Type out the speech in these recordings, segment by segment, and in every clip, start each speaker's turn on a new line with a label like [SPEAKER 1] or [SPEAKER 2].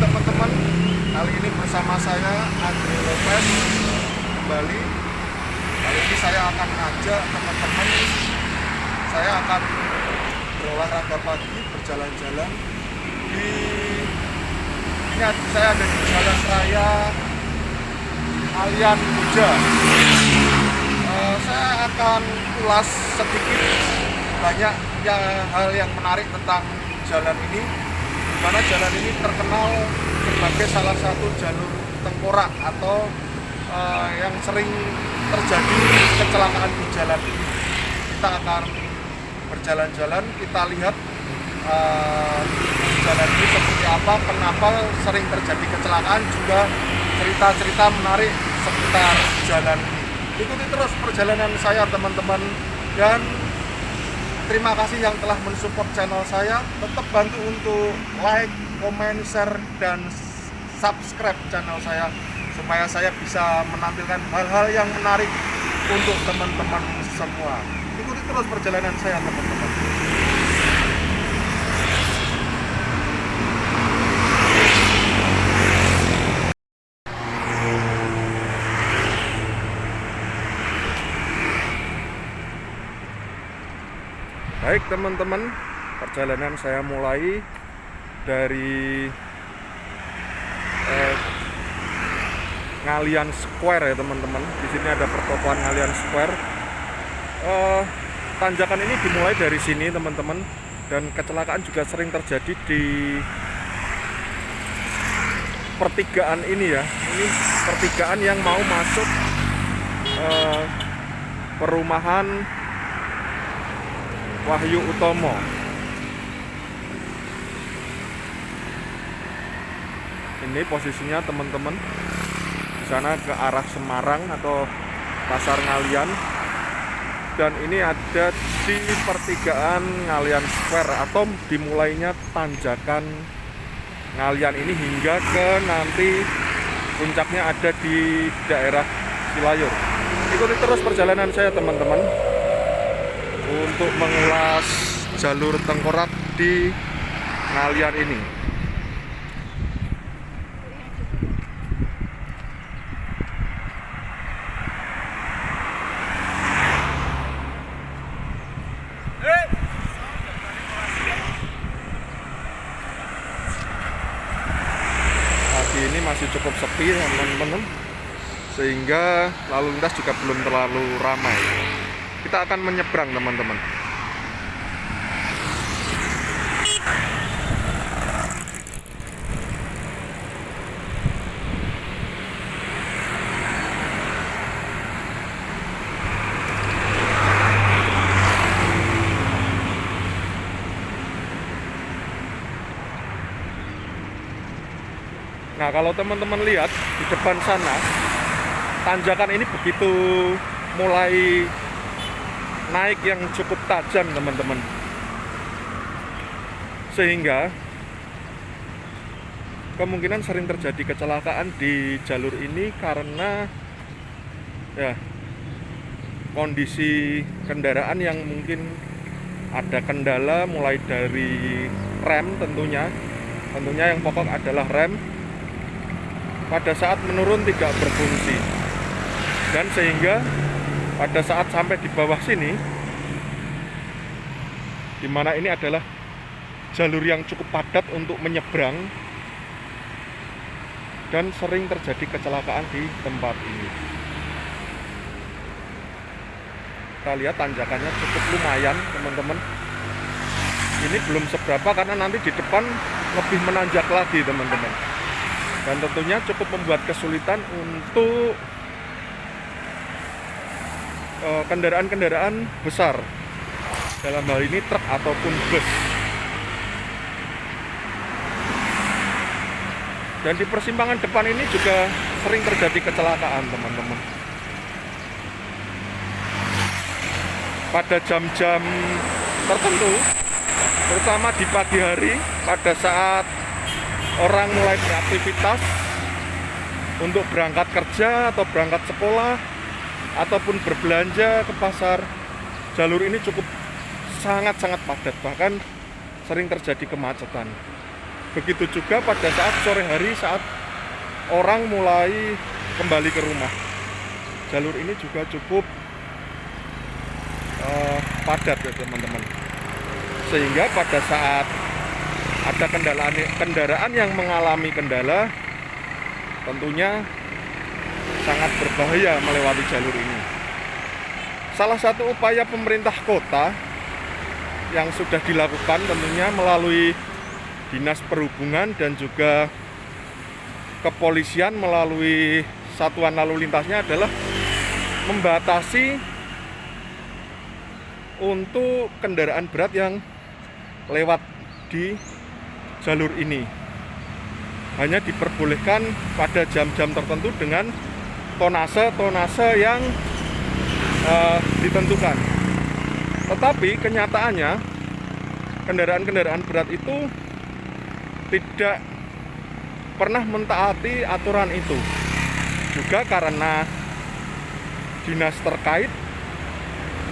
[SPEAKER 1] teman-teman, kali ini bersama saya Andre Lopez kembali. Kali ini saya akan ngajak teman-teman, saya akan berolahraga pagi, berjalan-jalan di saya ada di Jalan Raya Alian Muja. Saya akan ulas sedikit banyak hal yang menarik tentang jalan ini, di mana jalan ini terkenal sebagai salah satu jalur tengkorak atau yang sering terjadi kecelakaan di jalan ini. Kita akan berjalan-jalan, kita lihat jalan ini seperti apa, kenapa sering terjadi kecelakaan, juga cerita-cerita menarik seputar jalan ini. Ikuti terus perjalanan saya teman-teman, dan terima kasih yang telah mensupport channel saya. Tetap bantu untuk like, komen, share, dan subscribe channel saya supaya saya bisa menampilkan hal-hal yang menarik untuk teman-teman semua. Ikuti terus perjalanan saya teman-teman. Baik teman-teman, perjalanan saya mulai dari Ngalian Square ya teman-teman. Di sini ada pertokoan Ngalian Square. Tanjakan ini dimulai dari sini teman-teman, dan kecelakaan juga sering terjadi di pertigaan ini ya. Ini pertigaan yang mau masuk perumahan Wahyu Utomo. Ini posisinya teman-teman, di sana ke arah Semarang atau Pasar Ngalian, dan ini ada di pertigaan Ngalian Square atau dimulainya tanjakan Ngalian ini hingga ke nanti puncaknya ada di daerah Silayur. Ikuti terus perjalanan saya teman-teman untuk mengulas jalur tengkorak di Ngalian ini. Pagi ini masih cukup sepi teman-teman, sehingga lalu lintas juga belum terlalu ramai. Kita akan menyeberang teman-teman. Nah, kalau teman-teman lihat di depan sana, tanjakan ini begitu mulai naik yang cukup tajam teman-teman, sehingga kemungkinan sering terjadi kecelakaan di jalur ini karena ya kondisi kendaraan yang mungkin ada kendala, mulai dari rem tentunya yang pokok adalah rem pada saat menurun tidak berfungsi, dan sehingga pada saat sampai di bawah sini, dimana ini adalah jalur yang cukup padat untuk menyeberang, dan sering terjadi kecelakaan di tempat ini. Kita lihat tanjakannya cukup lumayan teman-teman. Ini belum seberapa karena nanti di depan lebih menanjak lagi teman-teman, dan tentunya cukup membuat kesulitan untuk kendaraan-kendaraan besar, dalam hal ini truk ataupun bus. Dan di persimpangan depan ini juga sering terjadi kecelakaan teman-teman. Pada jam-jam tertentu, terutama di pagi hari, pada saat orang mulai beraktivitas untuk berangkat kerja atau berangkat sekolah ataupun berbelanja ke pasar, jalur ini cukup sangat-sangat padat, bahkan sering terjadi kemacetan. Begitu juga pada saat sore hari saat orang mulai kembali ke rumah. Jalur ini juga cukup padat ya teman-teman. Sehingga pada saat ada kendaraan yang mengalami kendala, tentunya sangat berbahaya melewati jalur ini. Salah satu upaya pemerintah kota yang sudah dilakukan tentunya melalui Dinas Perhubungan dan juga kepolisian melalui satuan lalu lintasnya adalah membatasi untuk kendaraan berat yang lewat di jalur ini. Hanya diperbolehkan pada jam-jam tertentu dengan tonase yang ditentukan. Tetapi kenyataannya kendaraan-kendaraan berat itu tidak pernah mentaati aturan itu. Juga karena dinas terkait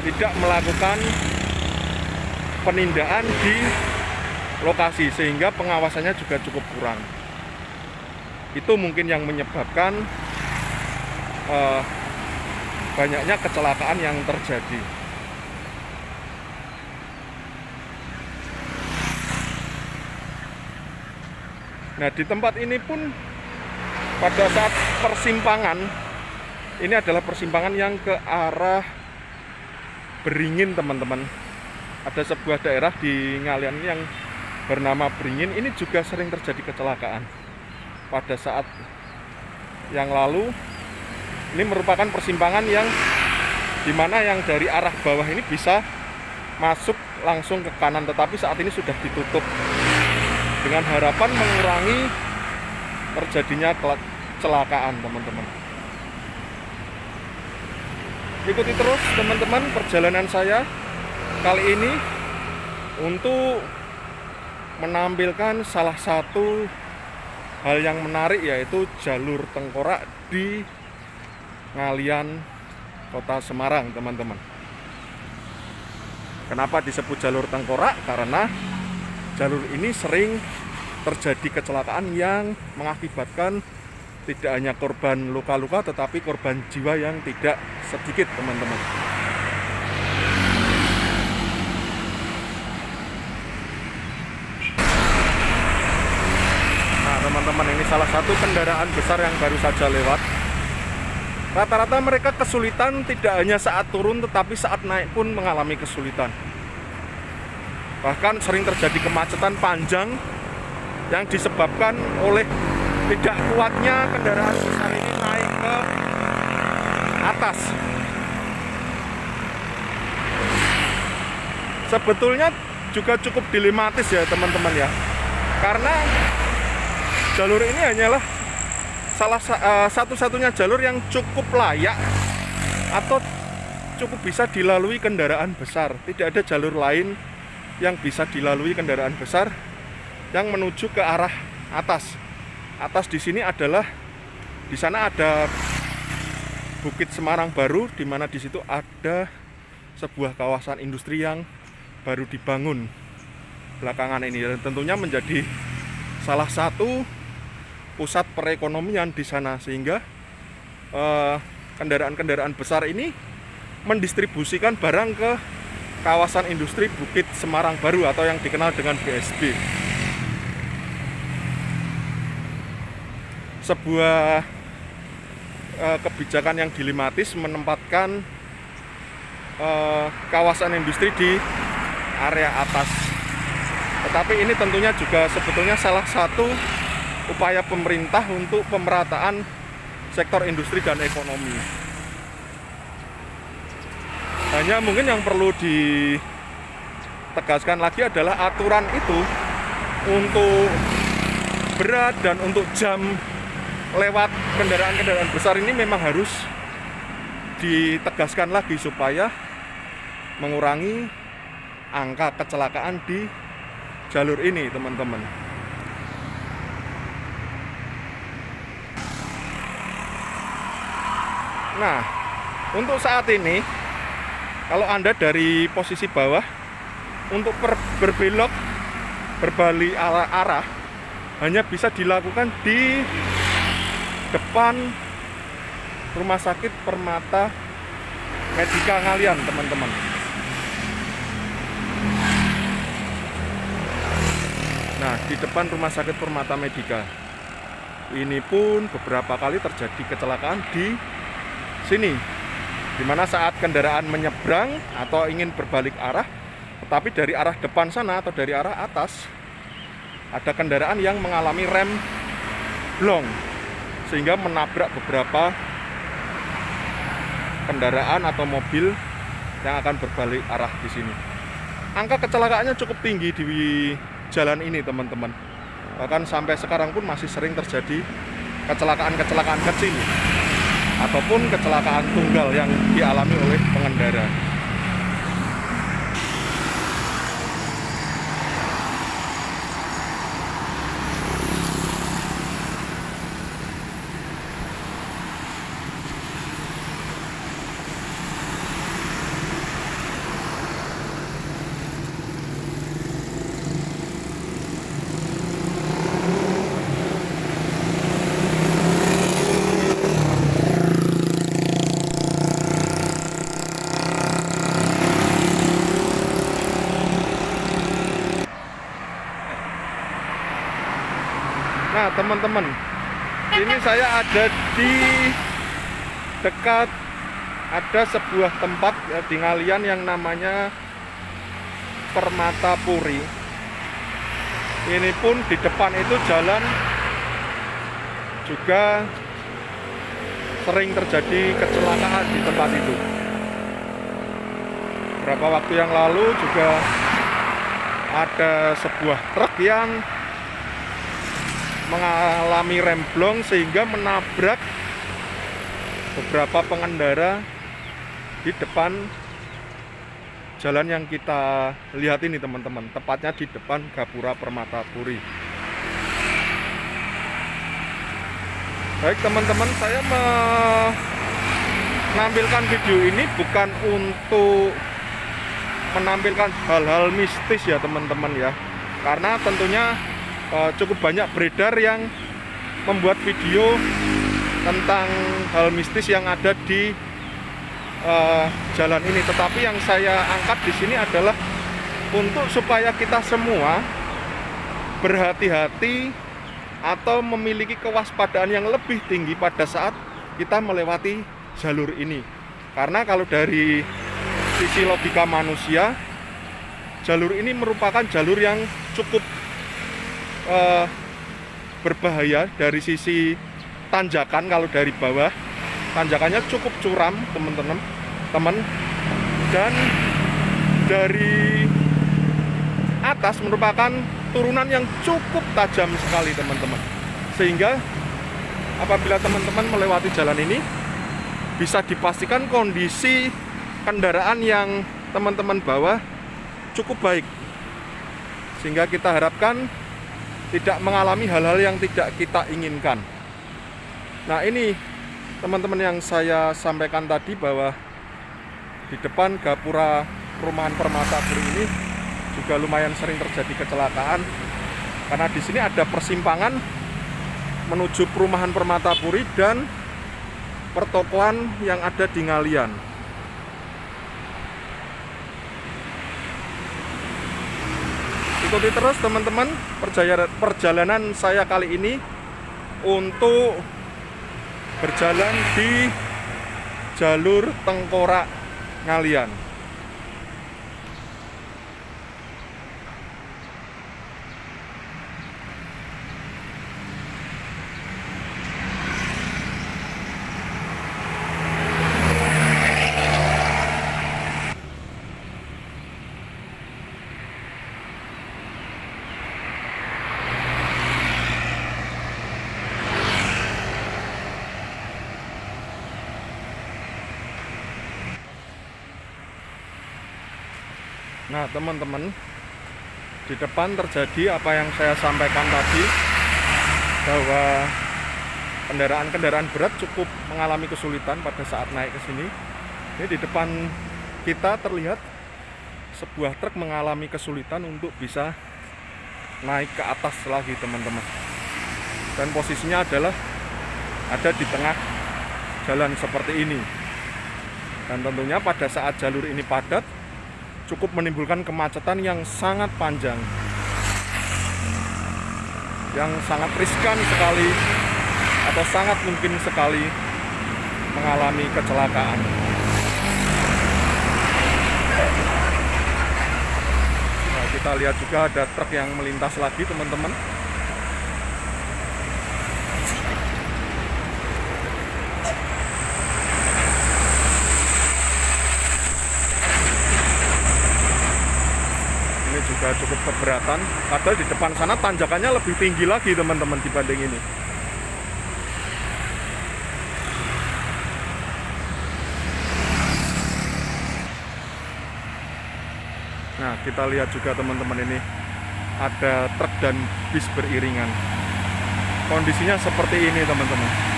[SPEAKER 1] tidak melakukan penindaan di lokasi, sehingga pengawasannya juga cukup kurang. Itu mungkin yang menyebabkan banyaknya kecelakaan yang terjadi. Nah, di tempat ini pun pada saat persimpangan, ini adalah persimpangan yang ke arah Beringin teman-teman. Ada sebuah daerah di Ngalian yang bernama Beringin, ini juga sering terjadi kecelakaan. Pada saat yang lalu, ini merupakan persimpangan yang dimana yang dari arah bawah ini bisa masuk langsung ke kanan, tetapi saat ini sudah ditutup dengan harapan mengurangi terjadinya kecelakaan teman-teman. Ikuti terus teman-teman perjalanan saya kali ini untuk menampilkan salah satu hal yang menarik, yaitu jalur tengkorak di Ngalian, Kota Semarang teman-teman. Kenapa disebut jalur tengkorak? Karena jalur ini sering terjadi kecelakaan yang mengakibatkan tidak hanya korban luka-luka, tetapi korban jiwa yang tidak sedikit teman-teman. Nah teman-teman, ini salah satu kendaraan besar yang baru saja lewat. Rata-rata mereka kesulitan tidak hanya saat turun, tetapi saat naik pun mengalami kesulitan. Bahkan sering terjadi kemacetan panjang yang disebabkan oleh tidak kuatnya kendaraan besar ini naik ke atas. Sebetulnya juga cukup dilematis ya teman-teman ya, karena jalur ini hanyalah satu-satunya jalur yang cukup layak atau cukup bisa dilalui kendaraan besar. Tidak ada jalur lain yang bisa dilalui kendaraan besar yang menuju ke arah atas. Atas di sini adalah, di sana ada Bukit Semarang Baru, di mana di situ ada sebuah kawasan industri yang baru dibangun belakangan ini, dan tentunya menjadi salah satu pusat perekonomian di sana, sehingga kendaraan-kendaraan besar ini mendistribusikan barang ke kawasan industri Bukit Semarang Baru atau yang dikenal dengan BSB. Sebuah kebijakan yang dilematis menempatkan kawasan industri di area atas. Tetapi ini tentunya juga sebetulnya salah satu upaya pemerintah untuk pemerataan sektor industri dan ekonomi. Hanya mungkin yang perlu ditegaskan lagi adalah aturan itu untuk berat dan untuk jam lewat kendaraan-kendaraan besar ini memang harus ditegaskan lagi supaya mengurangi angka kecelakaan di jalur ini teman-teman. Nah, untuk saat ini kalau Anda dari posisi bawah untuk berbelok berbalik arah hanya bisa dilakukan di depan Rumah Sakit Permata Medika Ngalian, teman-teman. Nah, di depan Rumah Sakit Permata Medika ini pun beberapa kali terjadi kecelakaan di sini, dimana saat kendaraan menyeberang atau ingin berbalik arah, tetapi dari arah depan sana atau dari arah atas ada kendaraan yang mengalami rem blong sehingga menabrak beberapa kendaraan atau mobil yang akan berbalik arah di sini. Angka kecelakaannya cukup tinggi di jalan ini, teman-teman. Bahkan sampai sekarang pun masih sering terjadi kecelakaan-kecelakaan kecil ataupun kecelakaan tunggal yang dialami oleh pengendara. Nah, teman-teman, ini saya ada di dekat ada sebuah tempat ya, di Ngalian yang namanya Permata Puri. Ini pun di depan itu jalan juga sering terjadi kecelakaan di tempat itu. Beberapa waktu yang lalu juga ada sebuah truk yang mengalami remblong sehingga menabrak beberapa pengendara di depan jalan yang kita lihat ini, teman-teman. Tepatnya di depan Gapura Permata Puri. Baik, teman-teman, saya menampilkan video ini bukan untuk menampilkan hal-hal mistis ya, teman-teman ya. Karena tentunya cukup banyak beredar yang membuat video tentang hal mistis yang ada di jalan ini. Tetapi yang saya angkat di sini adalah untuk supaya kita semua berhati-hati atau memiliki kewaspadaan yang lebih tinggi pada saat kita melewati jalur ini. Karena kalau dari sisi logika manusia, jalur ini merupakan jalur yang cukup berbahaya dari sisi tanjakan. Kalau dari bawah, tanjakannya cukup curam, teman-teman, dan dari atas merupakan turunan yang cukup tajam sekali, teman-teman. Sehingga apabila teman-teman melewati jalan ini, bisa dipastikan kondisi kendaraan yang teman-teman bawa cukup baik, sehingga kita harapkan tidak mengalami hal-hal yang tidak kita inginkan. Nah, ini teman-teman yang saya sampaikan tadi, bahwa di depan Gapura Perumahan Permata Puri ini juga lumayan sering terjadi kecelakaan, karena di sini ada persimpangan menuju Perumahan Permata Puri dan pertokoan yang ada di Ngalian. Ikuti terus, teman-teman, perjalanan saya kali ini untuk berjalan di jalur Tengkorak Ngalian. Nah, teman-teman, di depan terjadi apa yang saya sampaikan tadi, bahwa kendaraan-kendaraan berat cukup mengalami kesulitan pada saat naik ke sini. Ini di depan kita terlihat sebuah truk mengalami kesulitan untuk bisa naik ke atas lagi teman-teman. Dan posisinya adalah ada di tengah jalan seperti ini. Dan tentunya pada saat jalur ini padat, cukup menimbulkan kemacetan yang sangat panjang, yang sangat riskan sekali, atau sangat mungkin sekali mengalami kecelakaan. Nah, kita lihat juga ada truk yang melintas lagi teman-teman. Ini juga cukup keberatan, padahal di depan sana tanjakannya lebih tinggi lagi teman-teman dibanding ini. Nah, kita lihat juga teman-teman, ini ada truk dan bis beriringan. Kondisinya seperti ini teman-teman.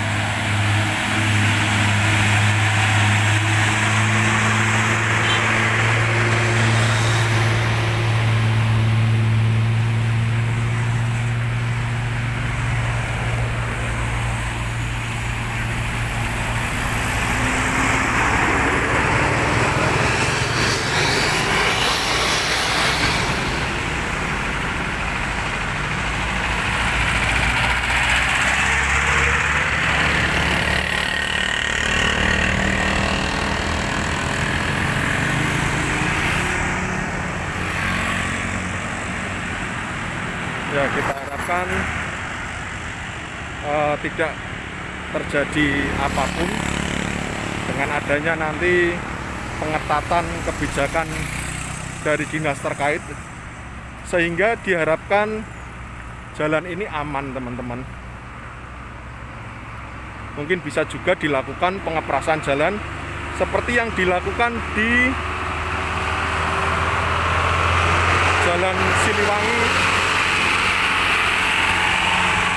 [SPEAKER 1] Ya, kita harapkan tidak terjadi apapun dengan adanya nanti pengetatan kebijakan dari dinas terkait, sehingga diharapkan jalan ini aman teman-teman. Mungkin bisa juga dilakukan pengeprasan jalan seperti yang dilakukan di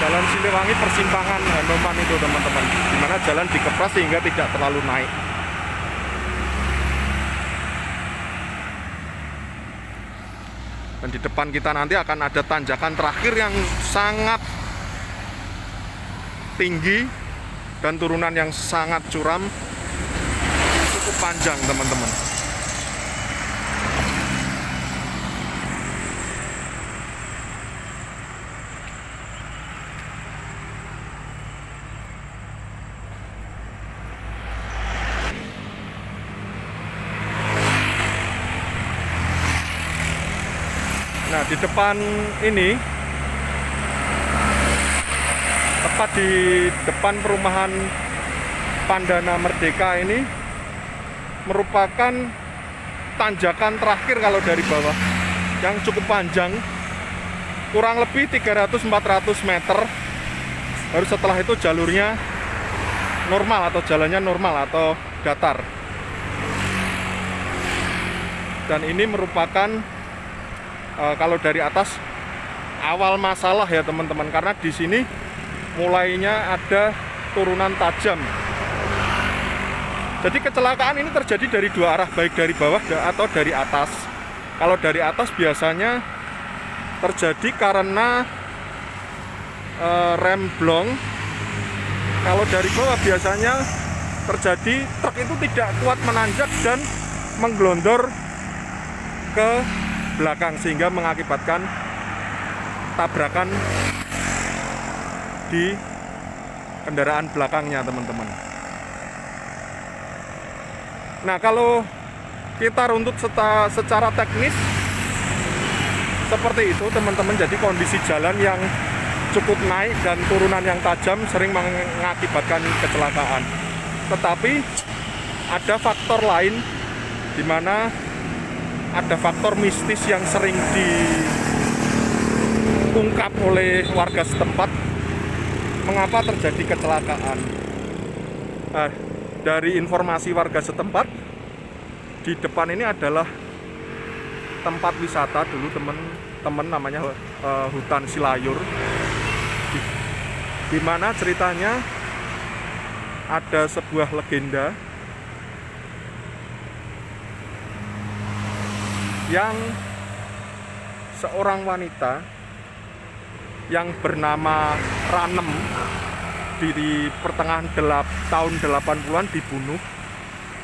[SPEAKER 1] Jalan Siliwangi persimpangan Hanoman itu teman-teman, di mana jalan dikepras sehingga tidak terlalu naik. Dan di depan kita nanti akan ada tanjakan terakhir yang sangat tinggi dan turunan yang sangat curam, cukup panjang teman-teman. Nah, di depan ini, tepat di depan perumahan Pandana Merdeka ini, merupakan tanjakan terakhir kalau dari bawah, yang cukup panjang, kurang lebih 300-400 meter. Baru setelah itu jalurnya normal atau jalannya normal atau datar. Dan ini merupakan kalau dari atas awal masalah ya teman-teman, karena di sini mulainya ada turunan tajam. Jadi kecelakaan ini terjadi dari dua arah, baik dari bawah atau dari atas. Kalau dari atas biasanya terjadi karena rem blong. Kalau dari bawah biasanya terjadi truk itu tidak kuat menanjak dan menggelondor ke belakang, sehingga mengakibatkan tabrakan di kendaraan belakangnya teman-teman. Nah, kalau kita runtut secara teknis seperti itu teman-teman, jadi kondisi jalan yang cukup naik dan turunan yang tajam sering mengakibatkan kecelakaan. Tetapi ada faktor lain, di mana ada faktor mistis yang sering diungkap oleh warga setempat mengapa terjadi kecelakaan. Nah, dari informasi warga setempat, di depan ini adalah tempat wisata dulu teman-teman, namanya Hutan Silayur, di mana ceritanya ada sebuah legenda yang seorang wanita yang bernama Ranem di pertengahan tahun 80-an dibunuh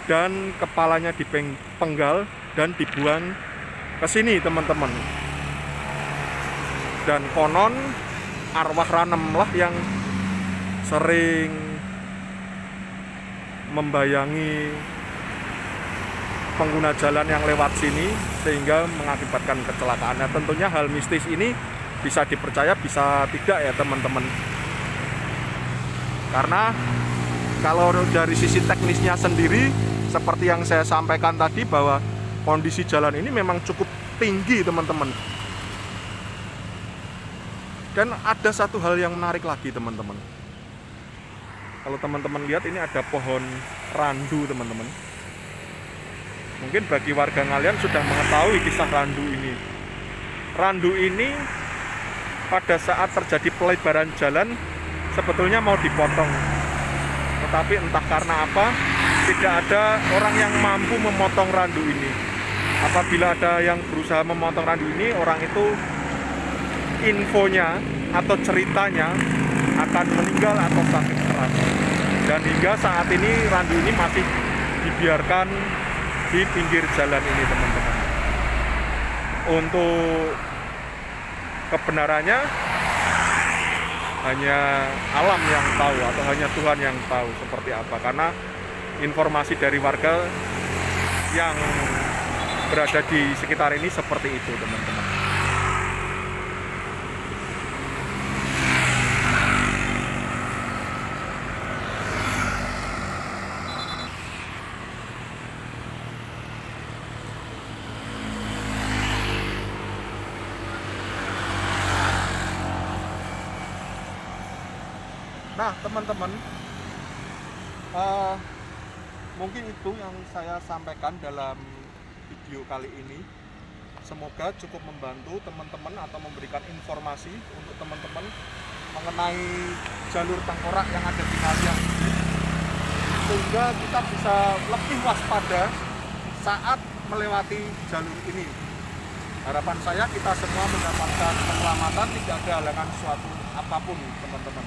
[SPEAKER 1] dan kepalanya dipenggal dan dibuang ke sini teman-teman. Dan konon arwah Ranem lah yang sering membayangi pengguna jalan yang lewat sini sehingga mengakibatkan kecelakaan. Nah, tentunya hal mistis ini bisa dipercaya bisa tidak ya teman-teman. Karena kalau dari sisi teknisnya sendiri seperti yang saya sampaikan tadi bahwa kondisi jalan ini memang cukup tinggi teman-teman. Dan ada satu hal yang menarik lagi teman-teman. Kalau teman-teman lihat ini ada pohon randu teman-teman. Mungkin bagi warga ngalian sudah mengetahui kisah randu ini. Randu ini pada saat terjadi pelebaran jalan sebetulnya mau dipotong. Tetapi entah karena apa tidak ada orang yang mampu memotong randu ini. Apabila ada yang berusaha memotong randu ini, orang itu infonya atau ceritanya akan meninggal atau sakit keras. Dan hingga saat ini randu ini masih dibiarkan di pinggir jalan ini teman-teman. Untuk kebenarannya hanya alam yang tahu atau hanya Tuhan yang tahu seperti apa, karena informasi dari warga yang berada di sekitar ini seperti itu teman-teman. Nah teman-teman, mungkin itu yang saya sampaikan dalam video kali ini. Semoga cukup membantu teman-teman atau memberikan informasi untuk teman-teman mengenai jalur tengkorak yang ada di kalian, sehingga kita bisa lebih waspada saat melewati jalur ini. Harapan saya kita semua mendapatkan keselamatan, tidak ada halangan suatu apapun teman-teman.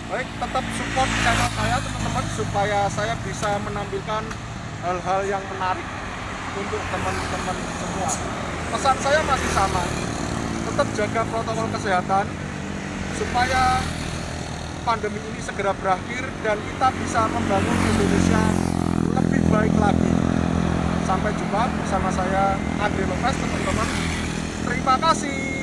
[SPEAKER 1] Baik, tetap support channel saya teman-teman supaya saya bisa menampilkan hal-hal yang menarik untuk teman-teman semua. Pesan saya masih sama, tetap jaga protokol kesehatan supaya pandemi ini segera berakhir dan kita bisa membangun Indonesia lebih baik lagi. Sampai jumpa bersama saya Andre Lopez teman-teman. Terima kasih.